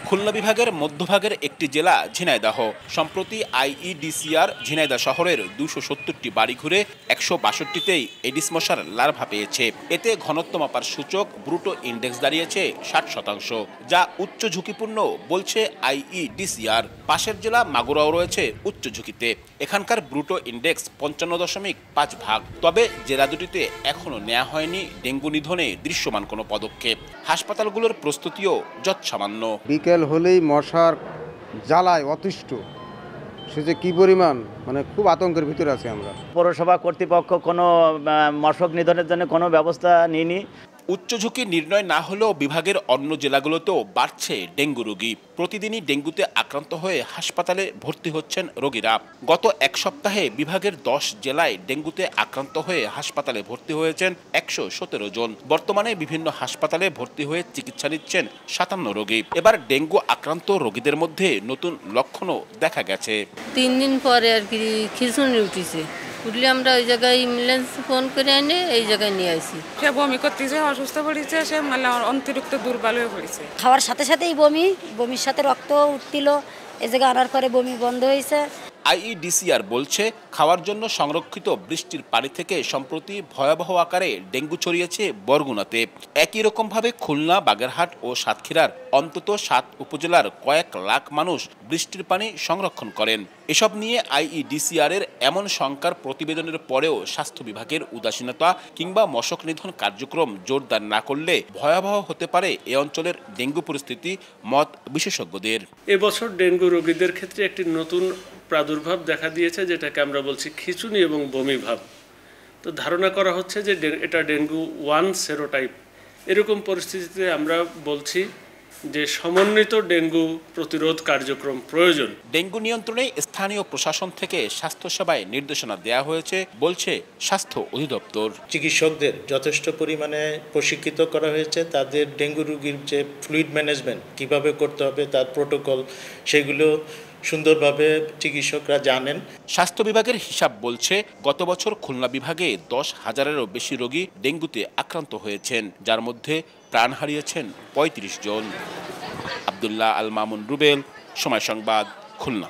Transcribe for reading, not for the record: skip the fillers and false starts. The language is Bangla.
খুলনা বিভাগের মধ্যভাগের একটি জেলা ঝিনাইদহ। সম্প্রতি আইইডিসিআর ঝিনাইদহ শহরের ২৭০টি বাড়ি ঘুরে ১৬২তেই এডিস মশার লার্ভা পেয়েছে। এতে ঘনত্ব মাপার সূচক ব্রুটো ইন্ডেক্স দাঁড়িয়েছে ৬০%, যা উচ্চ ঝুঁকিপূর্ণ বলছে আইইডিসিআর। পাশের জেলা মাগুরাও রয়েছে উচ্চ ঝুঁকিতে। এখানকার ব্রুটো ইন্ডেক্স ৫৫.৫ ভাগ। তবে জেলা দুটিতে এখনও নেওয়া হয়নি ডেঙ্গু নিধনে দৃশ্যমান কোনো পদক্ষেপ। হাসপাতালগুলোর প্রস্তুতিও যৎসামান্য। বিকেল হলেই মশার জ্বালায় অতিষ্ঠ, সে যে কী পরিমাণ, খুব আতঙ্কের ভিতরে আছি আমরা। পৌরসভা কর্তৃপক্ষ কোনো মশক নিধনের জন্য কোনো ব্যবস্থা নেয়নি। উচ্চ ঝুঁকি নির্ণয় না হলেও বিভাগের অন্য জেলাগুলোতেও বাড়ছে ডেঙ্গু রোগী। প্রতিদিনই ডেঙ্গুতে আক্রান্ত হয়ে হাসপাতালে ভর্তি হচ্ছেন রোগীরা। গত এক সপ্তাহে বিভাগের ১০ জেলায় ডেঙ্গুতে আক্রান্ত হয়ে হাসপাতালে ভর্তি হয়েছেন ১১৭ জন। বর্তমানে বিভিন্ন হাসপাতালে ভর্তি হয়ে চিকিৎসা নিচ্ছেন ৫৭ রোগী। এবার ডেঙ্গু আক্রান্ত রোগীদের মধ্যে নতুন লক্ষণও দেখা গেছে। ৩ দিন পরে আর কি খিঁচুনি উঠেছে, উঠলে আমরা ওই জায়গায় অ্যাম্বুলেন্স ফোন করে এনে এই জায়গায় নিয়ে আসি। সে বমি করতেছে, অসুস্থ পড়েছে, সে অতিরিক্ত দুর্বল হয়ে পড়েছে। খাওয়ার সাথে সাথেই বমির সাথে রক্ত উঠছিল, এই জায়গায় আনার পরে বমি বন্ধ হয়েছে। আইইডিসিআর বলছে, খাওয়ার জন্য সংরক্ষিত বৃষ্টির পানি থেকে সম্প্রতি ভয়াবহ আকারে ডেঙ্গু ছড়িয়েছে বরগুনাতে। একই রকমভাবে খুলনা, বাগেরহাট ও সাতক্ষীরার অন্তত ৭ উপজেলার কয়েক লাখ মানুষ বৃষ্টির পানি সংরক্ষণ করেন। এসব নিয়ে আইইডিসিআর এর এমন শঙ্কার প্রতিবেদনের পরেও স্বাস্থ্য বিভাগের উদাসীনতা কিংবা মশক নিধন কার্যক্রম জোরদার না করলে ভয়াবহ হতে পারে এ অঞ্চলের ডেঙ্গু পরিস্থিতি, মত বিশেষজ্ঞদের। এবছর ডেঙ্গু রোগীদের ক্ষেত্রে একটি নতুন প্রাদুর্ভাব দেখা দিয়েছে, যেটাকে আমরা বলছি খিঁচুনি এবং বমি ভাব। তো ধারণা করা হচ্ছে যে এটা ডেঙ্গু 1 সেরোটাইপ। এরকম পরিস্থিতিতে আমরা বলছি যে সমন্বিত ডেঙ্গু প্রতিরোধ কার্যক্রম প্রয়োজন। ডেঙ্গু নিয়ন্ত্রণে স্থানীয় প্রশাসন থেকে স্বাস্থ্যসেবায় নির্দেশনা দেওয়া হয়েছে বলছে স্বাস্থ্য অধিদপ্তর। চিকিৎসকদের যথেষ্ট পরিমাণে প্রশিক্ষিত করা হয়েছে। তাদের ডেঙ্গু রোগীর যে ফ্লুইড ম্যানেজমেন্ট কিভাবে করতে হবে, তার প্রোটোকল, সেগুলো সুন্দরভাবে চিকিৎসকরা জানেন। স্বাস্থ্য বিভাগের হিসাব বলছে, গত বছর খুলনা বিভাগে ১০,০০০-এরও বেশি রোগী ডেঙ্গুতে আক্রান্ত হয়েছেন, যার মধ্যে প্রাণ হারিয়েছেন ৩৫ জন। আব্দুল্লাহ আল মামুন রুবেল, সময় সংবাদ, খুলনা।